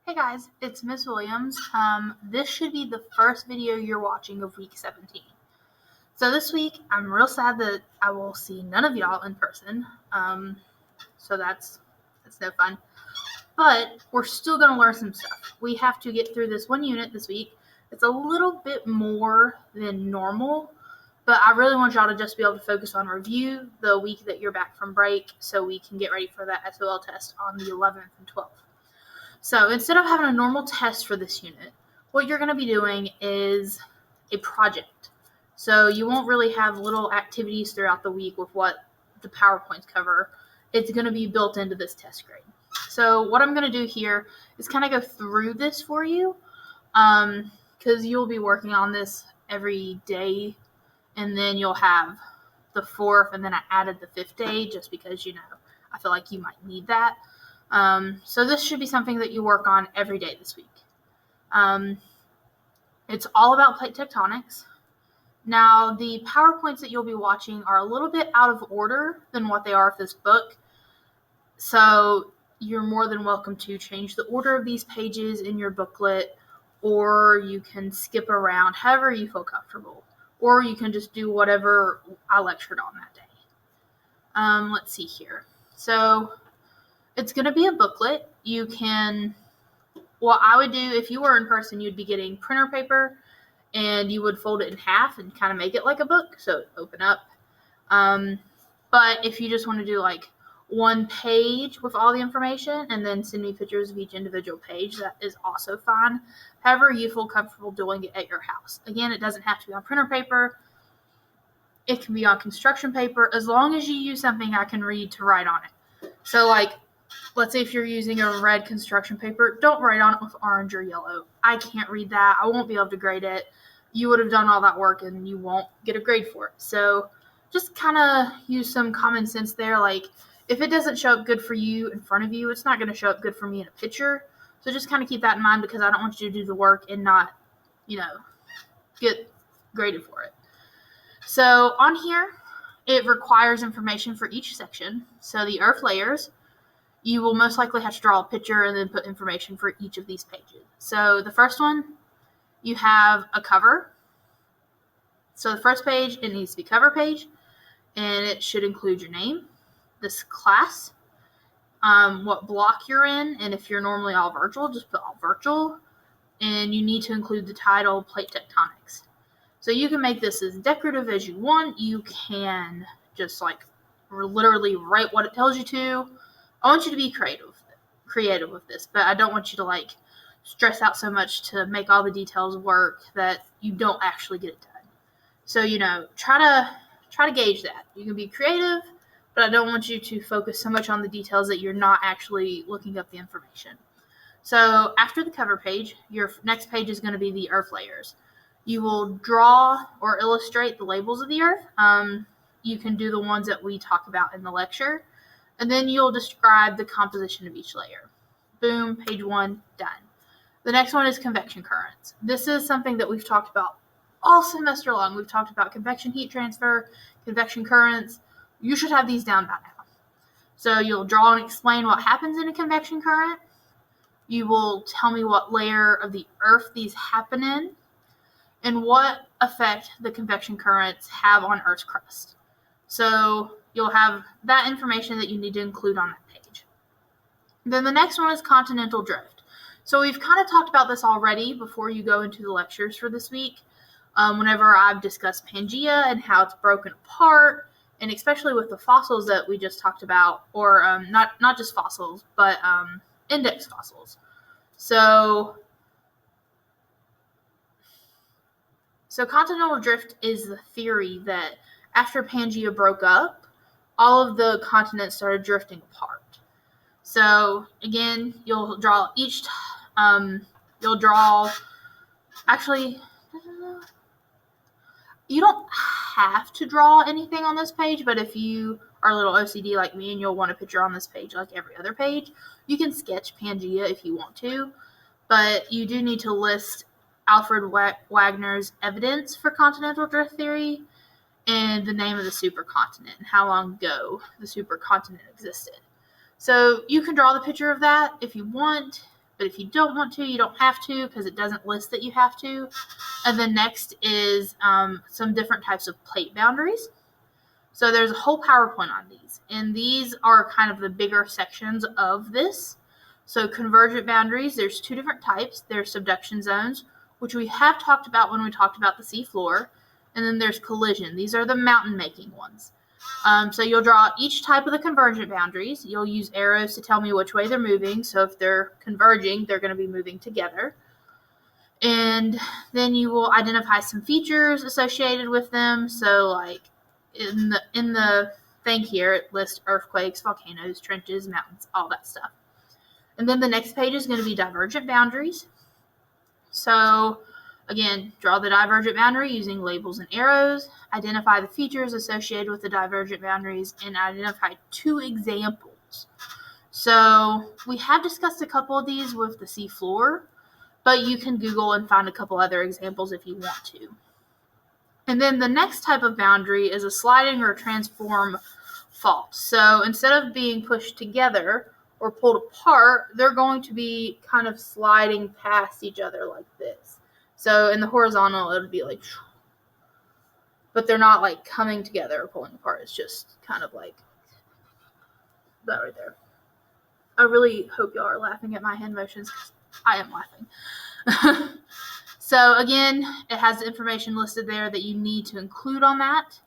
Hey guys, it's Miss Williams. This should be the first video you're watching of week 17. So this week, I'm real sad that I will see none of y'all in person. So that's no fun. But we're still going to learn some stuff. We have to get through this one unit this week. It's a little bit more than normal, but I really want y'all to just be able to focus on review the week that you're back from break so we can get ready for that SOL test on the 11th and 12th. So instead of having a normal test for this unit, what you're going to be doing is a project. So you won't really have little activities throughout the week with what the PowerPoints cover. It's going to be built into this test grade. So what I'm going to do here is kind of go through this for you because you'll be working on this every day, and then you'll have the 4th, and then I added the 5th day just because, I feel like you might need that. So this should be something that you work on every day this week. It's all about plate tectonics. Now, the PowerPoints that you'll be watching are a little bit out of order than what they are of this book. So you're more than welcome to change the order of these pages in your booklet, or you can skip around however you feel comfortable, or you can just do whatever I lectured on that day. Let's see here. So it's going to be a booklet. What I would do if you were in person, you'd be getting printer paper and you would fold it in half and kind of make it like a book, so it open up. But if you just want to do like one page with all the information and then send me pictures of each individual page, that is also fine. However you feel comfortable doing it at your house. Again, it doesn't have to be on printer paper. It can be on construction paper as long as you use something I can read to write on it. So let's say if you're using a red construction paper, don't write on it with orange or yellow. I can't read that. I won't be able to grade it. You would have done all that work and you won't get a grade for it. So just kind of use some common sense there. Like if it doesn't show up good for you in front of you, it's not going to show up good for me in a picture. So just kind of keep that in mind because I don't want you to do the work and not, get graded for it. So on here, it requires information for each section. So the earth layers, you will most likely have to draw a picture and then put information for each of these pages. So the first one, you have a cover. So the first page, it needs to be cover page, and it should include your name, this class, what block you're in, and if you're normally all virtual, just put all virtual, and you need to include the title, Plate Tectonics. So you can make this as decorative as you want. You can just literally write what it tells you to. I want you to be creative with this, but I don't want you to stress out so much to make all the details work that you don't actually get it done. So, try to gauge that. You can be creative, but I don't want you to focus so much on the details that you're not actually looking up the information. So after the cover page, your next page is going to be the earth layers. You will draw or illustrate the labels of the earth. You can do the ones that we talk about in the lecture. And then you'll describe the composition of each layer. Boom, page 1, done. The next one is convection currents. This is something that we've talked about all semester long. We've talked about convection heat transfer, convection currents. You should have these down by now. So you'll draw and explain what happens in a convection current. You will tell me what layer of the earth these happen in and what effect the convection currents have on Earth's crust. So you'll have that information that you need to include on that page. Then the next one is continental drift. So we've kind of talked about this already before you go into the lectures for this week. Whenever I've discussed Pangea and how it's broken apart, and especially with the fossils that we just talked about, or not just fossils, but index fossils. So continental drift is the theory that after Pangea broke up, all of the continents started drifting apart. So again, you'll draw you don't have to draw anything on this page, but if you are a little OCD like me and you'll want a picture on this page like every other page, you can sketch Pangea if you want to, but you do need to list Alfred Wagner's evidence for continental drift theory and the name of the supercontinent and how long ago the supercontinent existed. So you can draw the picture of that if you want, But if you don't want to, you don't have to, because it doesn't list that you have to. And then next is some different types of plate boundaries. So there's a whole PowerPoint on these, and these are kind of the bigger sections of this. So convergent boundaries, there's two different types. There's subduction zones, which we have talked about when we talked about the seafloor, and then there's collision. These are the mountain making ones. So you'll draw each type of the convergent boundaries. You'll use arrows to tell me which way they're moving. So if they're converging, they're going to be moving together. And then you will identify some features associated with them. So like in the thing here, it lists earthquakes, volcanoes, trenches, mountains, all that stuff. And then the next page is going to be divergent boundaries. So again, draw the divergent boundary using labels and arrows, identify the features associated with the divergent boundaries, and identify two examples. So we have discussed a couple of these with the seafloor, but you can Google and find a couple other examples if you want to. And then the next type of boundary is a sliding or transform fault. So instead of being pushed together or pulled apart, they're going to be kind of sliding past each other like this. So in the horizontal, it would be like, but they're not like coming together or pulling apart. It's just kind of like that right there. I really hope y'all are laughing at my hand motions, because I am laughing. So again, it has the information listed there that you need to include on that.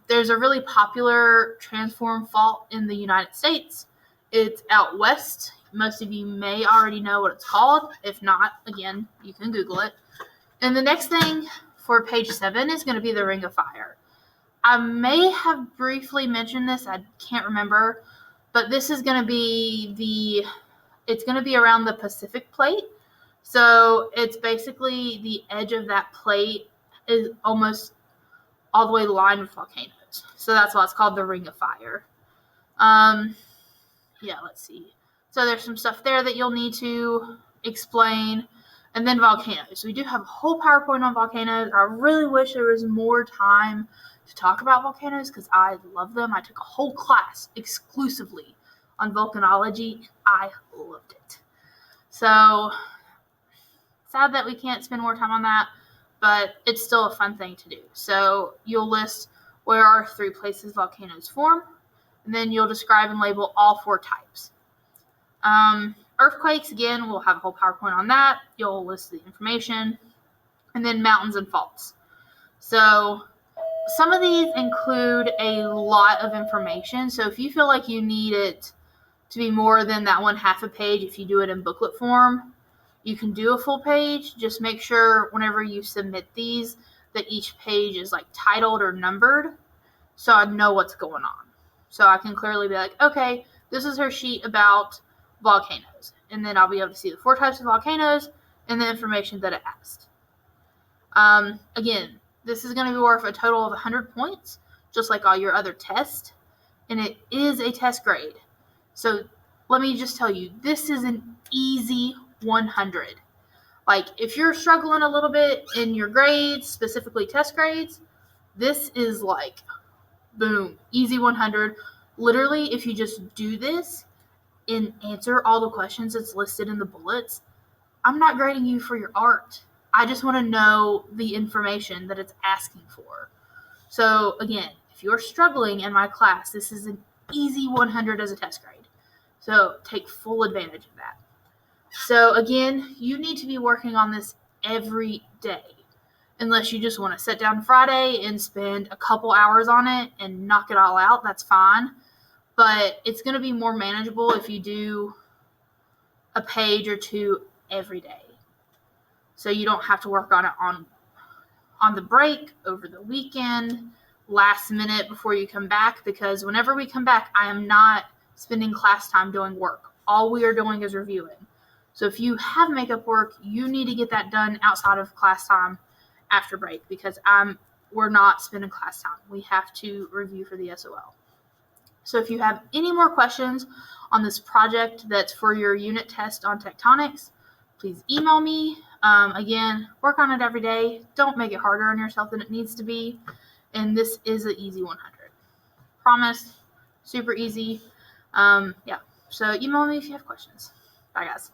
There's a really popular transform fault in the United States. It's out west. Most of you may already know what it's called. If not, again, you can Google it. And the next thing for page 7 is going to be the Ring of Fire. I may have briefly mentioned this. I can't remember. But this is going to be it's going to be around the Pacific Plate. So it's basically the edge of that plate is almost all the way lined with volcanoes. So that's why it's called the Ring of Fire. Let's see. So there's some stuff there that you'll need to explain. And then volcanoes. We do have a whole PowerPoint on volcanoes. I really wish there was more time to talk about volcanoes, because I love them. I took a whole class exclusively on volcanology. I loved it. So sad that we can't spend more time on that, but it's still a fun thing to do. So you'll list where are 3 places volcanoes form, and then you'll describe and label all 4 types. Earthquakes, again, we'll have a whole PowerPoint on that. You'll list the information, and then mountains and faults. So some of these include a lot of information. So if you feel like you need it to be more than that 1/2 a page, if you do it in booklet form, you can do a full page. Just make sure whenever you submit these that each page is like titled or numbered, so I know what's going on. So I can clearly be like, okay, this is her sheet about volcanoes. And then I'll be able to see the 4 types of volcanoes and the information that it asked. Again, this is going to be worth a total of 100 points, just like all your other tests. And it is a test grade. So let me just tell you, this is an easy 100. Like, if you're struggling a little bit in your grades, specifically test grades, this is like, boom, easy 100. Literally, if you just do this and answer all the questions that's listed in the bullets, I'm not grading you for your art. I just want to know the information that it's asking for. So again, if you're struggling in my class, this is an easy 100 as a test grade. So take full advantage of that. So again, you need to be working on this every day. Unless you just want to sit down Friday and spend a couple hours on it and knock it all out, that's fine. But it's going to be more manageable if you do a page or 2 every day. So you don't have to work on it on the break, over the weekend, last minute before you come back, because whenever we come back, I am not spending class time doing work. All we are doing is reviewing. So if you have makeup work, you need to get that done outside of class time after break, because we're not spending class time. We have to review for the SOL. So if you have any more questions on this project that's for your unit test on tectonics, please email me. Again, work on it every day. Don't make it harder on yourself than it needs to be. And this is an easy 100. Promise. Super easy. So email me if you have questions. Bye, guys.